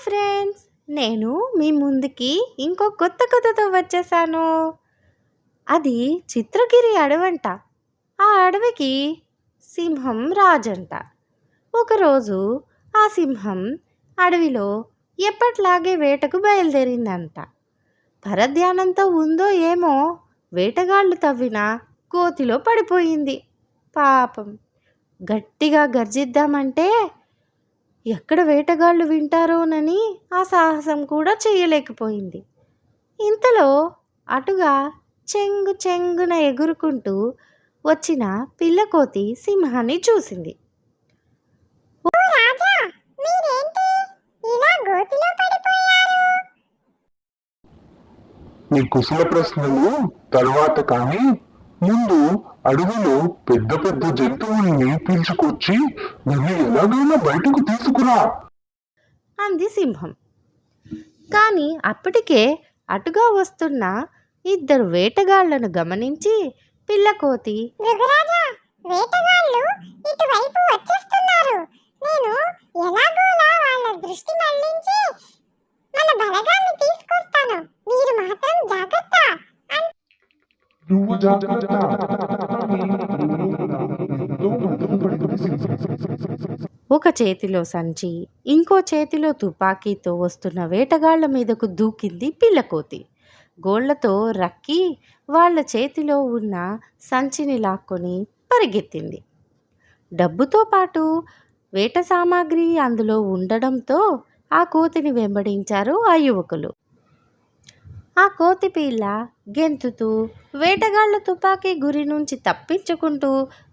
Friends, నేను మీ ముందుకి ఇంకో కొత్త కథతో వచ్చేసాను. అది చిత్రగిరి అడవంట. ఆ అడవికి సింహం రాజంట. ఒకరోజు ఆ సింహం అడవిలో ఎప్పట్లాగే వేటకు బయలుదేరిందంట. పరధ్యానంతో ఉందో ఏమో వేటగాళ్ళు తవ్విన గోతిలో పడిపోయింది. పాపం గట్టిగా గర్జిద్దామంటే ఎక్కడ వేటగాళ్ళు వింటారోనని ఆ సాహసం కూడా చేయలేకపోయింది. ఇంతలో అటుగా చెంగు చెంగున ఎగురుకుంటూ వచ్చిన పిల్లకోతి సింహాన్ని చూసింది. నీ కుశల ప్రశ్నలు తర్వాత కానీ ముందు అడవిలో పెద్ద పెద్ద జంతువుల్ని పిలుచుకొచ్చి నన్ను ఎలాగైనా బయటకు తీసుకురా అంది సింహం. కానీ అప్పటికే అటుగా వస్తున్న ఇద్దరు వేటగాళ్లను గమనించి పిల్లకోతి, వేటగాళ్ళు ఇటువైపు వచ్చేస్తున్నారు. నేను ఎలాగోలా వాళ్ళ దృష్టి మళ్లించి మన బలగాన్ని తీసుకొస్తాను. మీరు మాత్రం జాగ్రత్త. నువ్వు జాగ్రత్త. ఒక చేతిలో సంచి, ఇంకో చేతిలో తుపాకీతో వస్తున్న వేటగాళ్ల మీదకు దూకింది పిల్లకోతి. గోళ్లతో రక్కి వాళ్ళ చేతిలో ఉన్న సంచిని లాక్కొని పరిగెత్తింది. డబ్బుతో పాటు వేట సామాగ్రి అందులో ఉండడంతో ఆ కోతిని వెంబడించారు ఆ యువకులు. ఆ కోతి పిల్ల గెంతుతూ వేటగాళ్ల తుపాకీ గురి నుంచి తప్పించుకుంటూ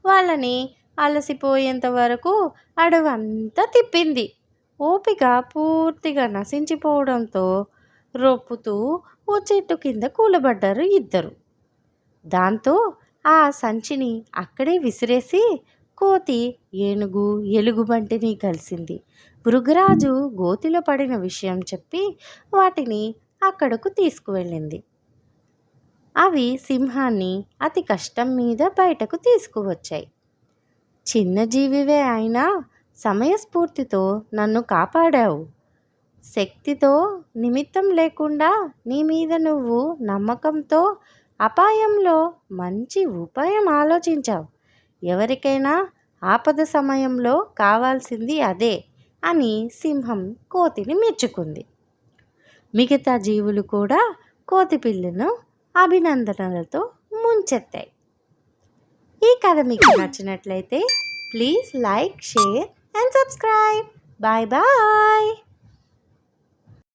వాళ్ళని అలసిపోయేంత వరకు అడవంతా తిప్పింది. ఓపిక పూర్తిగా నశించిపోవడంతో రొప్పుతూ ఓ చెట్టు కింద కూలబడ్డారు ఇద్దరు. దాంతో ఆ సంచిని అక్కడే విసిరేసి కోతి ఏనుగు ఎలుగుబంటిని కలిసింది. భృగరాజు గోతిలో పడిన విషయం చెప్పి వాటిని అక్కడకు తీసుకువెళ్ళింది. అవి సింహాన్ని అతి కష్టం మీద బయటకు తీసుకువచ్చాయి. చిన్న జీవివే అయినా సమయస్ఫూర్తితో నన్ను కాపాడావు. శక్తితో నిమిత్తం లేకుండా నీ మీద నువ్వు నమ్మకంతో అపాయంలో మంచి ఉపాయం ఆలోచించావు. ఎవరికైనా ఆపద సమయంలో కావాల్సింది అదే అని సింహం కోతిని మెచ్చుకుంది. మిగతా జీవులు కూడా కోతి పిల్లను అభినందనలతో ముంచెత్తాయి. ఈ కథ మీకు నచ్చినట్లయితే please like, share and subscribe. Bye bye.